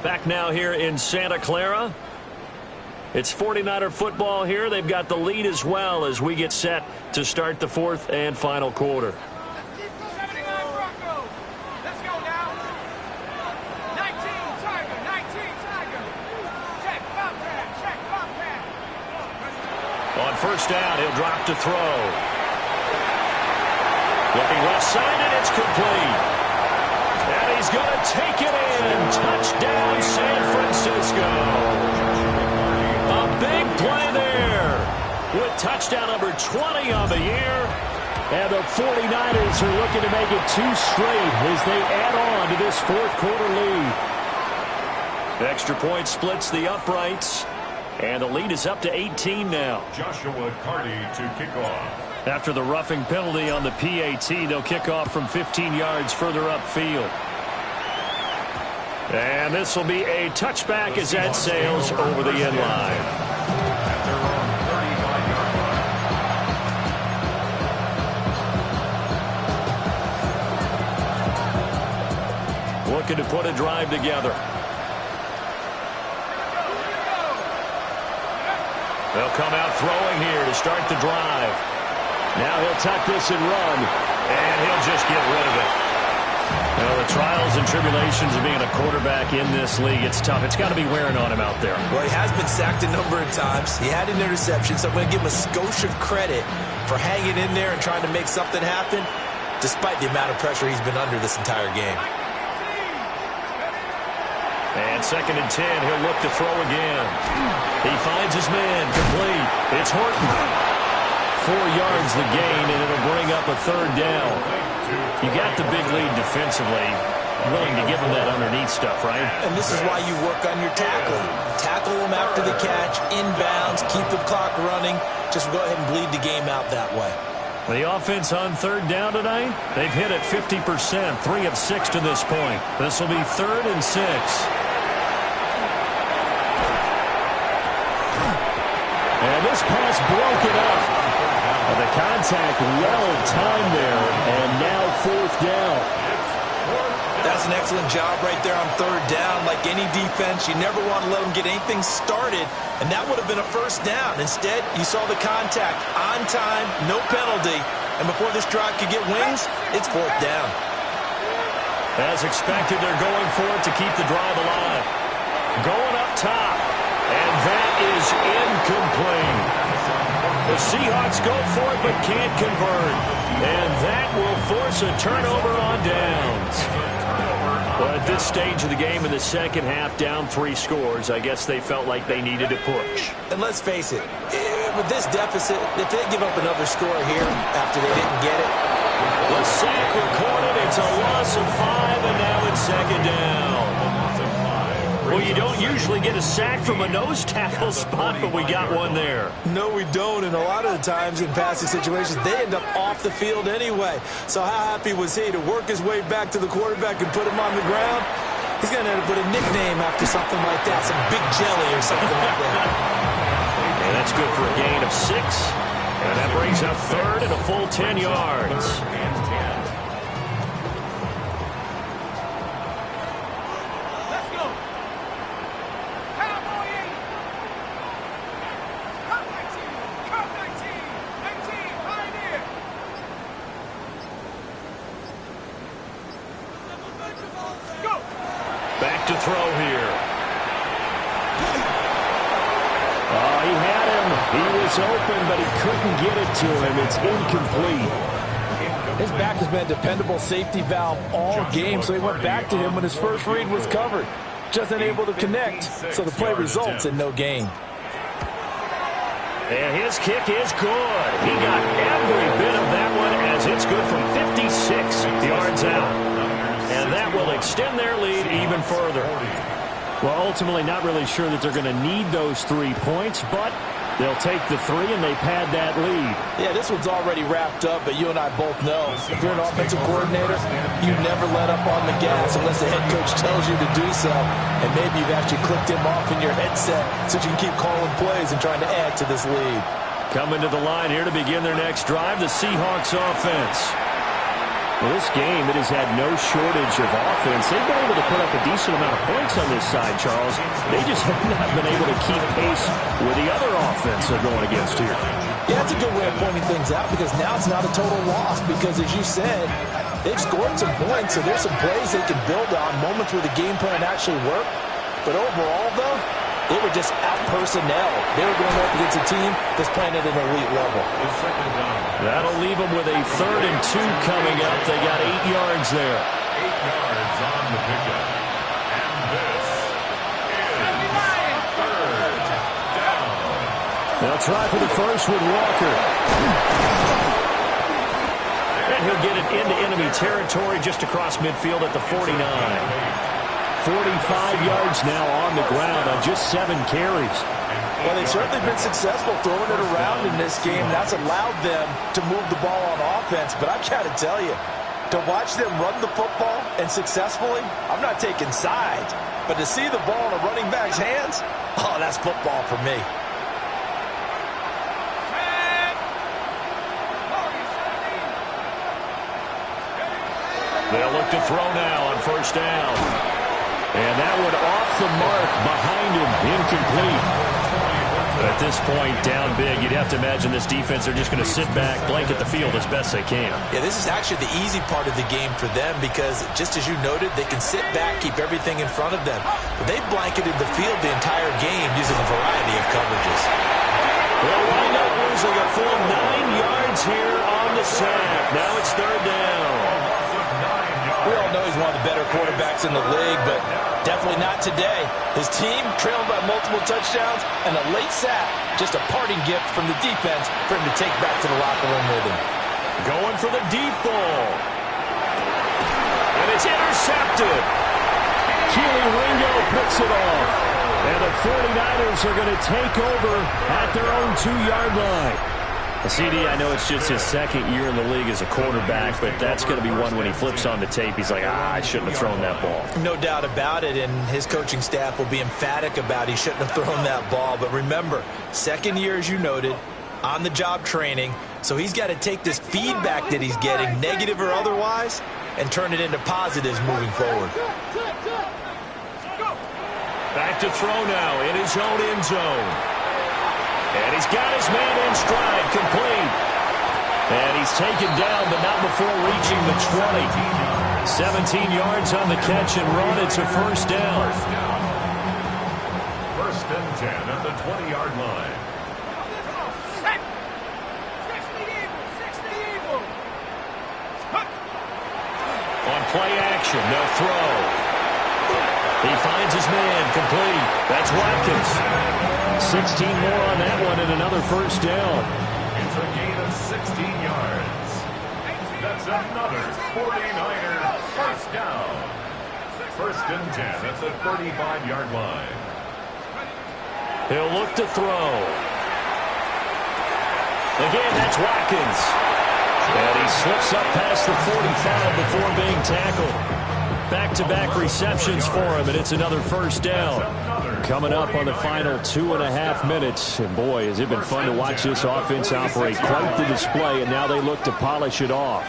Back now here in Santa Clara. It's 49er football here. They've got the lead as well as we get set to start the fourth and final quarter. 79 Bronco. Let's go now. 19 Tiger. 19 Tiger. Check, Bobcat. Check, Bobcat. On first down, he'll drop to throw. Looking left side, and it's complete. And he's going to take it in. Touchdown, San Francisco. A big play there with touchdown number 20 on the year. And the 49ers are looking to make it 2 straight as they add on to this fourth quarter lead. The extra point splits the uprights. And the lead is up to 18 now. Joshua Carty to kick off. After the roughing penalty on the PAT, they'll kick off from 15 yards further upfield. And this will be a touchback as that sails over the end line. At their own 35-yard line. Looking to put a drive together. They'll come out throwing here to start the drive. Now he'll tuck this and run, and he'll just get rid of it. Well, the trials and tribulations of being a quarterback in this league, it's tough. It's got to be wearing on him out there. Well, he has been sacked a number of times. He had an interception, so I'm going to give him a skosh of credit for hanging in there and trying to make something happen, despite the amount of pressure he's been under this entire game. And second and 10, he'll look to throw again. He finds his man, complete. It's Horton. 4 yards the gain, and it'll bring up a third down. You got the big lead defensively. Willing to give them that underneath stuff, right? And this is why you work on your tackling. Tackle them after the catch, inbounds, keep the clock running. Just go ahead and bleed the game out that way. The offense on third down tonight, they've hit it 50%, 3 of 6 to this point. This will be 3rd and 6. And this pass broke it up. The contact well-timed there, and now 4th down. That's an excellent job right there on third down. Like any defense, you never want to let them get anything started, and that would have been a first down. Instead, you saw the contact on time, no penalty, and before this drive could get wings, it's 4th down. As expected, they're going for it to keep the drive alive. Going up top, and that is incomplete. The Seahawks go for it but can't convert, and that will force a turnover on downs. Well, at this stage of the game in the second half, down 3 scores, I guess they felt like they needed to push. And let's face it, with this deficit, if they give up another score here after they didn't get it. The sack recorded, it's a loss of 5, and now it's 2nd down. Well, you don't usually get a sack from a nose tackle spot, but we got one there. No, we don't, and a lot of the times in passing situations, they end up off the field anyway. So how happy was he to work his way back to the quarterback and put him on the ground? He's going to end up with a nickname after something like that, some Big Jelly or something like that. And that's good for a gain of 6, and that brings up 3rd and a full 10 yards. Back to throw here. Oh, he had him. He was open, but he couldn't get it to him. It's incomplete. His back has been a dependable safety valve all game, so he went back to him when his first read was covered. Just unable to connect, so the play results in no gain. And his kick is good. He got every bit of that one as it's good from 56 yards out. And that will extend their lead even further. Well, ultimately not really sure that they're going to need those 3 points, but they'll take the 3 and they pad that lead. Yeah, this one's already wrapped up, but you and I both know if you're an offensive coordinator, you never let up on the gas unless the head coach tells you to do so. And maybe you've actually clicked him off in your headset so you can keep calling plays and trying to add to this lead. Coming to the line here to begin their next drive, the Seahawks offense. Well, this game, it has had no shortage of offense. They've been able to put up a decent amount of points on this side, Charles. They just have not been able to keep pace with the other offense they're going against here. Yeah, that's a good way of pointing things out because now it's not a total loss because, as you said, they've scored some points, so there's some plays they can build on, moments where the game plan actually worked. But overall, though, they were just out-personnel. They were going up against a team that's playing at an elite level. That'll leave them with a 3rd and 2 coming up. They got 8 yards there. 8 yards on the pickup. And this is 3rd down. They'll try for the first with Walker. And he'll get it into enemy territory just across midfield at the 49. 45 yards now on the ground on just 7 carries. Well, they've certainly been successful throwing it around in this game. That's allowed them to move the ball on offense. But I've got to tell you, to watch them run the football and successfully, I'm not taking sides. But to see the ball in a running back's hands, oh, that's football for me. They'll look to throw now on first down. And that one off the mark behind him, incomplete. At this point, down big, you'd have to imagine this defense, they're just going to sit back, blanket the field as best they can. Yeah, this is actually the easy part of the game for them because, just as you noted, they can sit back, keep everything in front of them. But they've blanketed the field the entire game using a variety of coverages. Well, wind up losing a full 9 yards here on the sack. Now it's 3rd down. We all know he's one of the better quarterbacks in the league, but definitely not today. His team trailing by multiple touchdowns and a late sack. Just a parting gift from the defense for him to take back to the locker room with him. Going for the deep ball. It's intercepted. Keely Ringo picks it off. And the 49ers are going to take over at their own 2-yard line. CD, I know it's just his second year in the league as a quarterback, but that's going to be one when he flips on the tape, he's like, I shouldn't have thrown that ball. No doubt about it, and his coaching staff will be emphatic about he shouldn't have thrown that ball. But remember, second year, as you noted, on-the-job training, so he's got to take this feedback that he's getting, negative or otherwise, and turn it into positives moving forward. Back to throw now in his own end zone. And he's got his man in stride, complete. And he's taken down, but not before reaching the 20. 17 yards on the catch and run. It's a first down. First and 10 at the 20-yard line. 60 Eagles. On play action, they'll throw. He finds his man, complete. That's Watkins. 16 more on that one and another first down. It's a gain of 16 yards. That's another 49er first down. First and 10 at the 35-yard line. He'll look to throw. Again, that's Watkins. And he slips up past the 45 before being tackled. Back-to-back receptions for him, and it's another first down. Coming up on the final 2.5 minutes. And boy, has it been fun to watch this offense operate. Quite the display, and now they look to polish it off.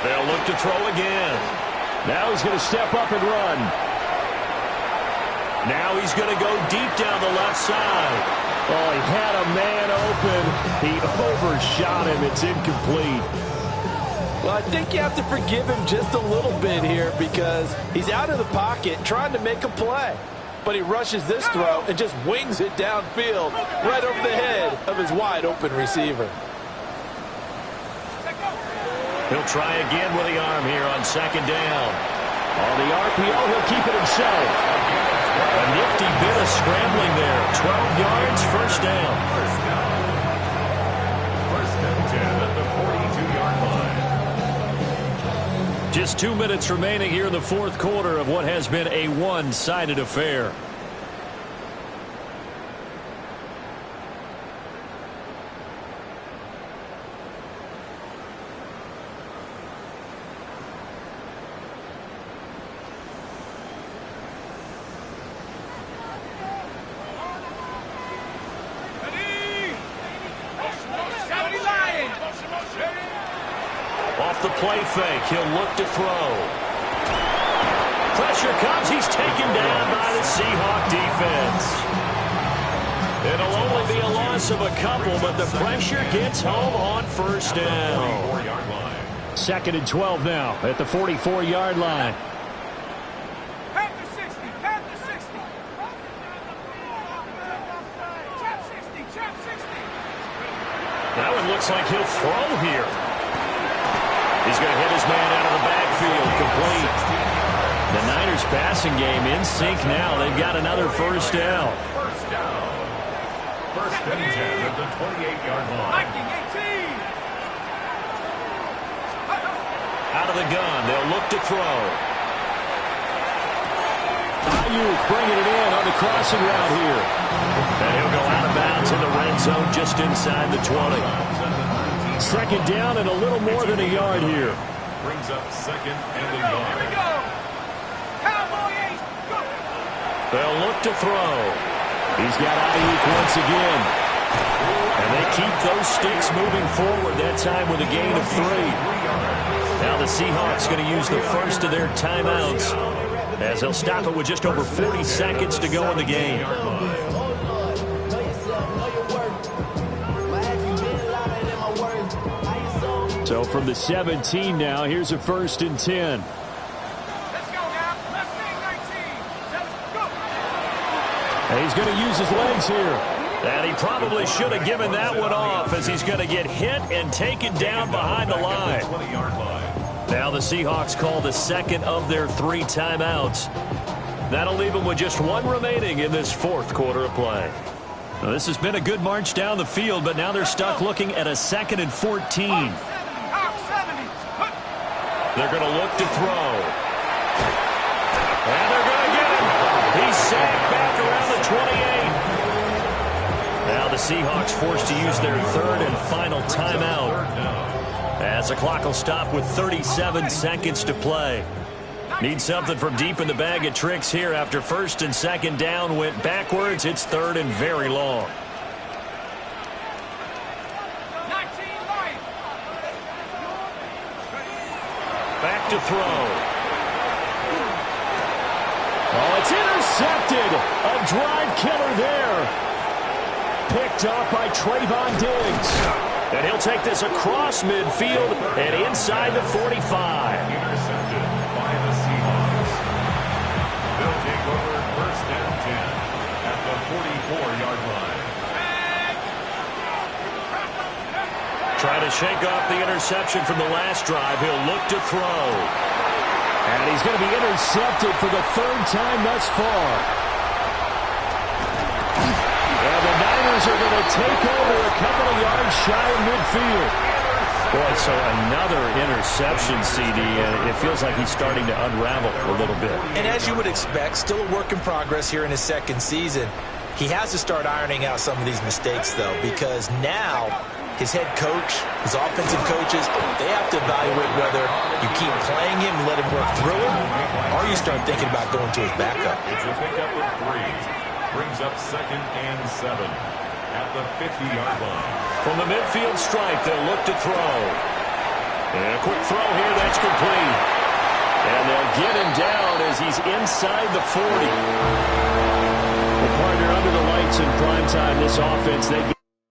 They'll look to throw again. Now he's going to step up and run. Now he's going to go deep down the left side. Oh, he had a man open. He overshot him. It's incomplete. Well, I think you have to forgive him just a little bit here because he's out of the pocket trying to make a play. But he rushes this throw and just wings it downfield right over the head of his wide-open receiver. He'll try again with the arm here on second down. On the RPO, he'll keep it himself. A nifty bit of scrambling there. 12 yards, first down. First and 10 at the 42-yard line. Just 2 minutes remaining here in the fourth quarter of what has been a one-sided affair. Off the play fake, he'll look to throw. Pressure comes, he's taken down by the Seahawk defense. It'll only be a loss of a couple, but the pressure gets home on first down. Second and 12 now at the 44-yard line. Panther 60, Panther 60. Trap 60, trap 60. That one looks like he'll throw here. He's going to hit his man out of the backfield, complete. The Niners passing game in sync now. They've got another first down. First down. First and 10 at the 28-yard line. Viking 18. Out of the gun, they'll look to throw. Ayuk bringing it in on the crossing route here. And he'll go out of bounds in the red zone just inside the 20. Second down and a little more than a yard here. Brings up second and a Here we yard. go. Cowboy Ace, go. They'll look to throw. He's got Ayuk once again. And they keep those sticks moving forward, that time with a gain of 3. Now the Seahawks going to use the first of their timeouts as they'll stop it with just over 40 seconds to go in the game. So from the 17 now, here's a first and 10. Let's go now. Mustang 19. Let's go. And he's going to use his legs here. And he probably should have given that one off as he's going to get hit and taken down behind the line. Now the Seahawks call the second of their 3 timeouts. That'll leave them with just 1 remaining in this fourth quarter of play. Well, this has been a good march down the field, but now they're stuck looking at a 2nd and 14. They're going to look to throw. And they're going to get him. He's sacked back around the 28. Now the Seahawks forced to use their 3rd and final timeout, as the clock will stop with 37 seconds to play. Need something from deep in the bag of tricks here after 1st and 2nd down went backwards. It's 3rd and very long. Back to throw. Oh, it's intercepted. A drive killer there. Picked up by Trayvon Diggs. And he'll take this across midfield and inside the 45. Intercepted by the Seahawks. They'll take over 1st and 10 at the 44-yard line. Trying to shake off the interception from the last drive. He'll look to throw. And he's going to be intercepted for the 3rd time thus far. And the Niners are going to take over a couple of yards shy of midfield. Boy, so another interception, CD. It feels like he's starting to unravel a little bit. And as you would expect, still a work in progress here in his 2nd season. He has to start ironing out some of these mistakes, though, because now his head coach, his offensive coaches, they have to evaluate whether you keep playing him and let him work through it, or you start thinking about going to his backup. It's a pickup of 3. Brings up 2nd and 7 at the 50-yard line. From the midfield stripe, they'll look to throw. And a quick throw here, that's complete. And they'll get him down as he's inside the 40. The partner under the lights in prime time, this offense, they